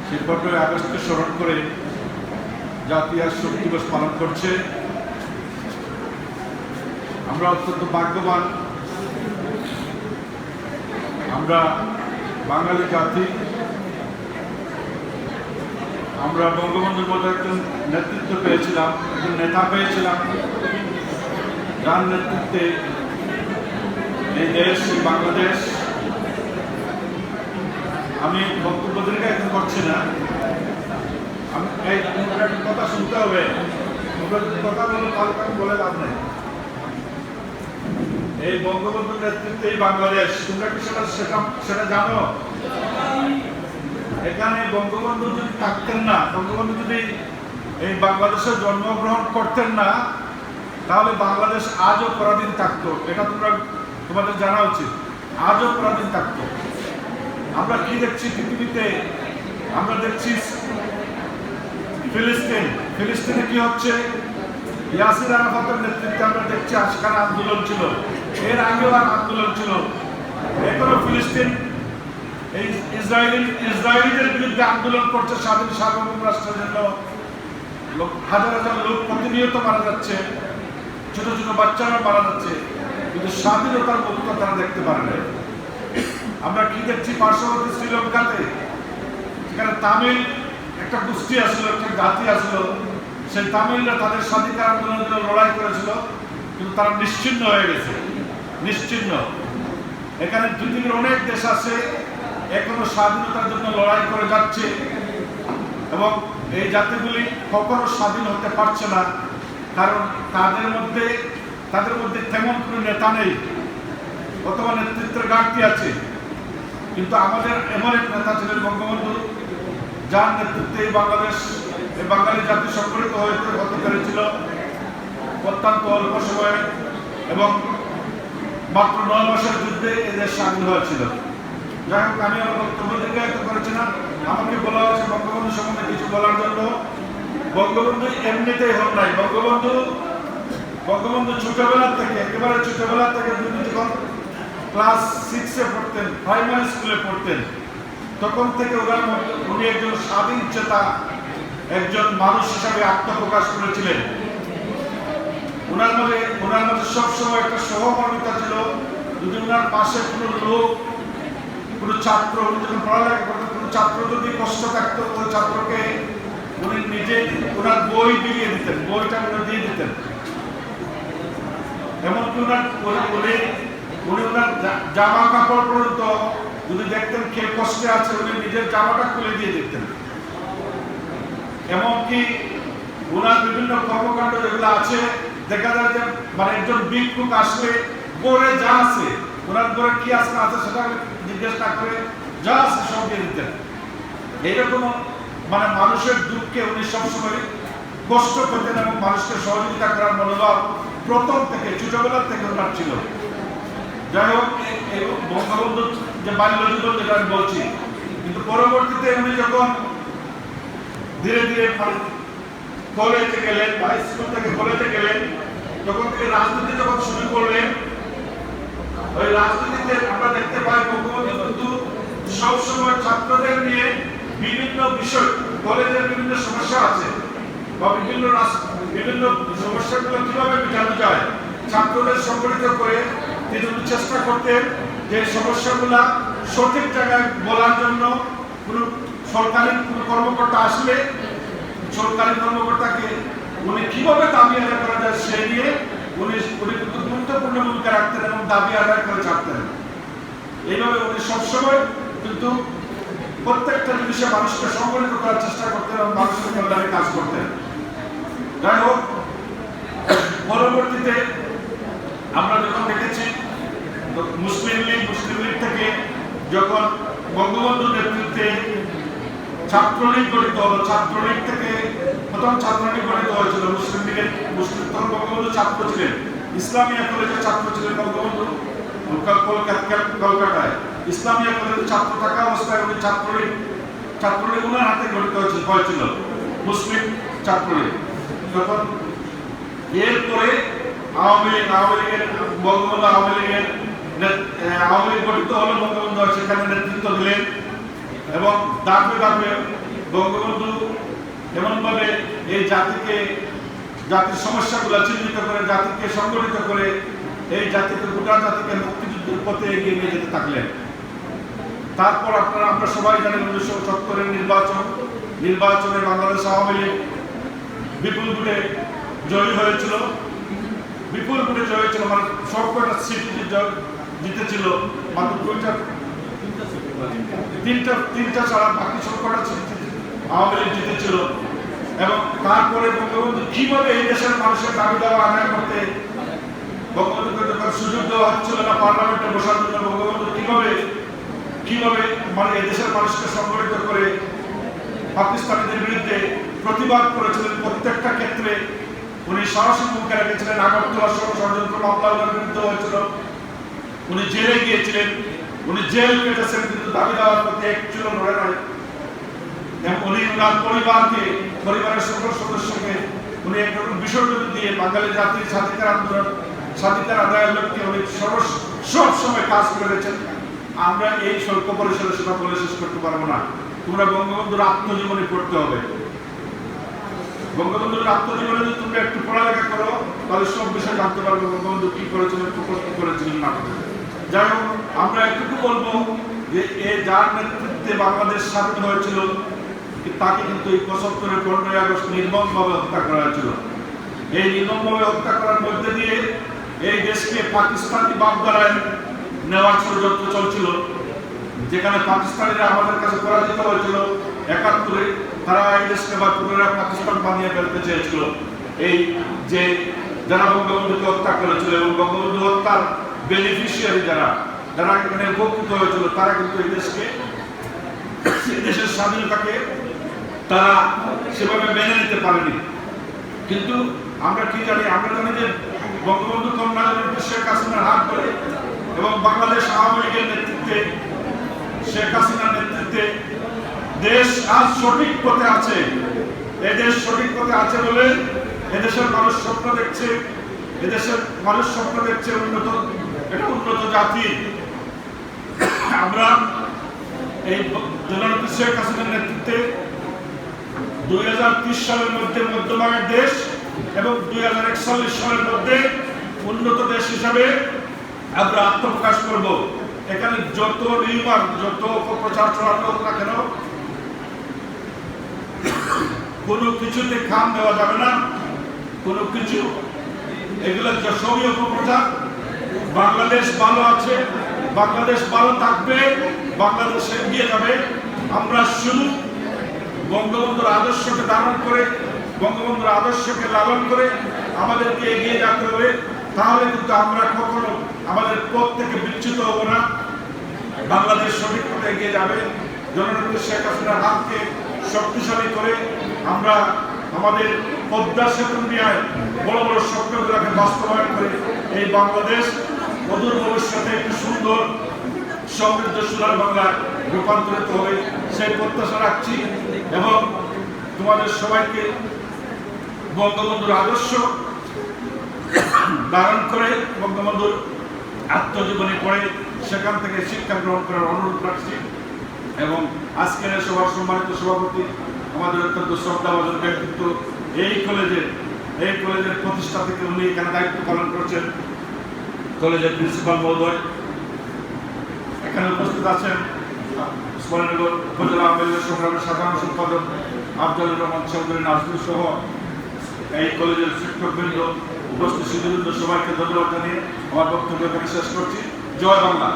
সেই 15 আগস্টকে স্মরণ করে জাতীয় শোক দিবস পালন করছে। আমরা অত্যন্ত ভাগ্যবান, আমরা বাঙালি জাতি, আমরা বঙ্গবন্ধুর মতো একজন নেতৃত্ব পেয়েছিলাম, একজন নেতা পেয়েছিলাম, যার নেতৃত্বে এই দেশ, বাংলাদেশ। আমি বক্তব্য দীর্ঘায়িত করছি না, আমি এই কথা শুনতে হবে, কথা বলে লাভ নেই। এই বঙ্গবন্ধুর নেতৃত্বে এই বাংলাদেশ, তোমরা কি সেটা জানো? এখানে বঙ্গবন্ধু যদি থাকতেন না, বঙ্গবন্ধু যদি এই বাংলাদেশে জন্মগ্রহণ করতেন না, তাহলে বাংলাদেশ আজও পরাধীন থাকতো। এটা তোমাদের জানা উচিত, আজও পরাধীন থাকতো। আমরা কি দেখছি পৃথিবীতে? আমরা দেখছি ফিলিস্তিনে কি হচ্ছে। ইয়াসির আরাফাতের নেতৃত্বে আমরা দেখছি আশকারা আন্দোলন ছিল, এর আগেও আন্দোলন ছিল। এখনো ফিলিস্তিন এই ইসরায়েলিদের বিরুদ্ধে আন্দোলন করছে স্বাধীন সার্বভৌম রাষ্ট্রের জন্য। হাজার হাজার লোক প্রতিনিয়ত মারা যাচ্ছে, ছোট ছোট বাচ্চারা মারা যাচ্ছে, কিন্তু স্বাধীনতার মুক্ত তারা দেখতে পারে না। আমরা কি দেখছি পার্শ্ববর্তী শ্রীলঙ্কাতে, সেখানে তামিল একটা গোষ্ঠী আসলো, একটা জাতি আসলো, সেই তামিলরা তাদের স্বাধিকার আন্দোলনের জন্য লড়াই করেছিল, কিন্তু তারা নিশ্চিহ্ন হয়ে গেছে, নিশ্চিহ্ন। এখানে পৃথিবীর অনেক দেশ আছে এখনো স্বাধীনতার জন্য লড়াই করে যাচ্ছে, এবং এই জাতিগুলি কখনো স্বাধীন হতে পারছে না, কারণ তাদের মধ্যে তেমন কোনো নেতা নেই অথবা নেতৃত্বের ঘাটতি আছে। কিন্তু আমাদের এমন এক নেতা ছিলেন বঙ্গবন্ধু, যার নেতৃত্বে এই বাংলাদেশ, এই বাঙালি জাতি সংগঠিত হতে পেরেছিল অত্যন্ত অল্প সময়ে, এবং মাত্র 9 মাসের যুদ্ধে এদের স্বাধীন হয়েছিল। যাই হোক, আমি আমার বক্তব্য দীর্ঘায়িত করেছি না। আমাকে বলা হয়েছে বঙ্গবন্ধু সম্বন্ধে কিছু বলার জন্য। বঙ্গবন্ধু এমনিতেই হন নাই। বঙ্গবন্ধু ছোটবেলা থেকে, একেবারে ছোটবেলা থেকে যখন ক্লাস 6-এ পড়তেন, প্রাইমারি স্কুলে পড়তেন, তখন থেকে উনি একজন স্বাধীন চেতা, একজন মানুষ হিসাবে আত্মপ্রকাশ করেছিলেন। ওনার মাঝে সবসময় একটা সহমর্মিতা ছিল। যদি ওনার পাশে কোনো লোক, কোনো ছাত্র, উনি যখন পড়ালেখা করতেন, কোনো ছাত্র যদি কষ্ট থাকতো, ওই ছাত্রকে উনি নিজে ওনার বই বিলিয়ে দিতেন, বইটা উনি দিয়ে দিতেন। এমনকি উনি ওনার জামা কাপড় পর্যন্ত যদি দেখতেন কে কষ্টে আছে, উনি নিজের জামাটা খুলে দিয়ে দিতেন। এমনকি ওনার বিভিন্ন কর্মকাণ্ড যেগুলো আছে, দেখা যায় যে মানে একজন ভিক্ষুক আসলে গড়ে যা আছে, ওনার গড়ে কি আছে না আছে সেটা জিজ্ঞেস না করে যা আছে সব দিয়ে দিতেন। এইরকম মানে মানুষের দুঃখে উনি সবসময় কষ্ট পেতেন, এবং মানুষকে সহযোগিতা করার মনোভাব প্রথম থেকে, ছোটবেলা থেকে ওনার ছিল। যাই হোক, বঙ্গবন্ধুর যে বাল্য জীবন যেটা আমি বলছি, কিন্তু পরবর্তীতে উনি যখন ধীরে ধীরে কলেজে গেলেন বা স্কুল থেকে কলেজে গেলেন, তখন থেকে রাজনীতি যখন শুরু করলেন, ওই রাজনীতিতে আমরা দেখতে পাই বঙ্গবন্ধু কিন্তু সবসময় ছাত্রদের নিয়ে বিভিন্ন বিষয়, কলেজের বিভিন্ন সমস্যা আছে বা বিভিন্ন সমস্যাগুলো কিভাবে মেটানো যায়, ছাত্রদের সংগঠিত করে তিনি চেষ্টা করতেন যে সমস্যাগুলা সঠিক জায়গায় বলার জন্য। কোনো সরকারি কোনো কর্মকর্তা আসলে সরকারি কর্মকর্তাকে উনি কিভাবে দাবি আদায় করা যায় সে নিয়ে উনি কিন্তু গুরুত্বপূর্ণ ভূমিকা রাখতেন এবং দাবি আদায় করে ছাড়তেন। এইভাবে উনি সবসময় কিন্তু প্রত্যেকটা জিনিসে মানুষকে সংগঠিত করার চেষ্টা করতেন এবং মানুষের কল্যাণে কাজ করতেন। যাই হোক, পরবর্তীতে আমরা যখন দেখেছি মুসলিম লীগ থেকে যখন বঙ্গবন্ধুর নেতৃত্বে ছাত্রলীগ গঠিত হলো, ছাত্রলীগ থেকে প্রথম ছাত্রলীগ গঠিত হয়েছিল তখন বঙ্গবন্ধু ছাত্র ছিলেন, ইসলামিয়া কলেজের ছাত্র ছিলেন বঙ্গবন্ধু কলকাতায়। ইসলামিয়া কলেজের ছাত্র থাকা অবস্থায় উনি ছাত্রলীগ ওনার হাতে গঠিত হয়েছিল, মুসলিম ছাত্রলীগ। তখন এরপরে আওয়ামী লীগের বঙ্গবন্ধু আওয়ামী লীগ গঠিত হলো, বঙ্গবন্ধু সেখানে নেতৃত্ব দিলেন এবং ধাপে ধাপে বঙ্গবন্ধু এমনভাবে এই জাতিকে, জাতির সমস্যাগুলো চিহ্নিত করে, জাতিকে সংগঠিত করে এই জাতিকে, গোটা জাতিকে মুক্তিযুদ্ধের পথে এগিয়ে নিয়ে যেতে থাকলেন। তারপর আমরা সবাই জানেন 1970-এর নির্বাচনে বাংলাদেশ আওয়ামী লীগ বিপুল ভোটে জয়ী হয়েছিল। বিপুল ভোটে জয়ী হয়েছিল, মানে সবকটা সিট জিতেছিল, মাত্র তিনটা ছাড়া বাকি সবকটা সিট আওয়ামী লীগ জিতেছিল। এবং তারপরে বঙ্গবন্ধু কিভাবে এই দেশের মানুষের দাবি দেওয়া আদায় করতে, বঙ্গবন্ধুকে যখন সুযোগ দেওয়া হচ্ছিল না পার্লামেন্টে বসার জন্য, বঙ্গবন্ধু কিভাবে মানে এই দেশের মানুষকে সংগঠিত করে পাকিস্তানিদের বিরুদ্ধে প্রতিবাদ করেছিলেন। প্রত্যেকটা ক্ষেত্রে উনি সরাসরি ভূমিকা রেখেছিলেন। আগরতলা ষড়যন্ত্র মামলার বিরুদ্ধে হয়েছিল, উনি জেলে গিয়েছিলেন, উনি জেল কেটেছেন, কিন্তু দাবি দেওয়ার প্রতি একচুলো নড়ে নাই। উনি ওনার পরিবারের সকল সদস্যকে উনি একরকম বিসর্জন দিয়ে বাঙালি জাতির স্বাধিকার আন্দোলন, স্বাধিকার আদায়ের লক্ষ্যে উনি সব সময় কাজ করেছেন। আমরা এই স্বল্প পরিসরে সেটা বলে শেষ করতে পারবো না। তোমরা বঙ্গবন্ধুর আত্মজীবনী পড়তে হবে। বঙ্গবন্ধুর আত্মজীবনে যদি তোমরা একটু পড়ালেখা করো, তাহলে সব বিষয় জানতে পারবে বঙ্গবন্ধু কি করেছিলেন, কি করেছিলেন না। যাই হোক, আমরা একটু বলবো যে যার নেতৃত্বে বাংলাদেশ স্বাধীন হয়েছিল, তাকে কিন্তু এই 75-এর 15ই আগস্ট নির্মমভাবে হত্যা করা হয়েছিল। এই নির্মমভাবে হত্যা করার মধ্যে দিয়ে এই দেশকে পাকিস্তানি বাগদারায় নেওয়ার ষড়যন্ত্র চলছিল, যেখানে পাকিস্তানিরা আমাদের কাছে পরাজিত হয়েছিল 71-এ। তারা এই দেশকে বা পুনরায় পাকিস্তান বানিয়ে ফেলতে চেয়েছিল। এই যে যারা বঙ্গবন্ধুকে হত্যা করেছিল এবং বঙ্গবন্ধু হত্যার বেনিফিশিয়ারি যারা এখানে উপকৃত হয়েছিল, তারা কিন্তু এই দেশের স্বাধীনতাকে তারা সেভাবে মেনে নিতে পারেনি। কিন্তু আমরা কি জানি? আমরা জানি যে বঙ্গবন্ধু কন্যা শেখ হাসিনার হাত ধরে এবং বাংলাদেশ আওয়ামী লীগের নেতৃত্বে, শেখ হাসিনার নেতৃত্বে দেশ আজ সঠিক পথে আছে। এদেশ সঠিক পথে আছে বলে এদেশের মানুষ স্বপ্ন দেখছে, এদেশের মানুষ স্বপ্ন দেখছে উন্নত জাতি। আমরা এই জননেত্রী শেখ হাসিনার নেতৃত্বে 2030 সালের মধ্যে মধ্যমায়ের দেশ এবং 2041 সালের মধ্যে উন্নত দেশ হিসাবে আমরা আত্মপ্রকাশ করব। এখানে যত নির্মাণ, যত অপপ্রচার চালানো হোক না কেন, কোনো কিছুতে খাম দেওয়া যাবে না। কোনো কিছু, এগুলো সবই অপপ্রচার। বাংলাদেশ ভালো আছে, বাংলাদেশ ভালো থাকবে, বাংলাদেশ এগিয়ে যাবে। আমরা শুধু বঙ্গবন্ধুর আদর্শকে ধারণ করে, বঙ্গবন্ধুর আদর্শকে লালন করে আমাদেরকে এগিয়ে যেতে হবে। তাহলে কিন্তু আমরা কখনো আমাদের পথ থেকে বিচ্যুত হব না। বাংলাদেশ সঠিক পথে এগিয়ে যাবে। জননেত্রী শেখ হাসিনার হাতকে শক্তিশালী করে আমরা আমাদের পদ্মা সেতু নিয়ে বড় বড় স্বপ্নগুলোকে বাস্তবায়ন করে এই বাংলাদেশ অদূর ভবিষ্যতে একটি সুন্দর সমৃদ্ধ সোনার বাংলায় রূপান্তরিত হবে, সেই প্রত্যাশা রাখছি। এবং তোমাদের সবাইকে বঙ্গবন্ধুর আদর্শ ধারণ করে, বঙ্গবন্ধুর আত্মজীবনী পড়ে সেখান থেকে শিক্ষা গ্রহণ করার অনুরোধ রাখছি। এবং আজকের সভার সম্মানিত সভাপতি, আমাদের অত্যন্ত শ্রদ্ধাভাজন ব্যক্তিত্ব, এই কলেজের প্রতিষ্ঠা থেকে উনি এখানে দায়িত্ব পালন করছেন, কলেজের প্রিন্সিপাল মহোদয়। এখানে উপস্থিত আছেন উসমানীনগর উপজেলা আওয়ামী লীগের সংগ্রামের সাধারণ সম্পাদক আফজালুর রহমান চৌধুরী নাজমুল সহ এই কলেজের শিক্ষকবৃন্দ, উপস্থিত শিক্ষকবৃন্দ, সবাইকে ধন্যবাদ জানিয়ে আমার বক্তব্য এখানে শেষ করছি। জয় বাংলা।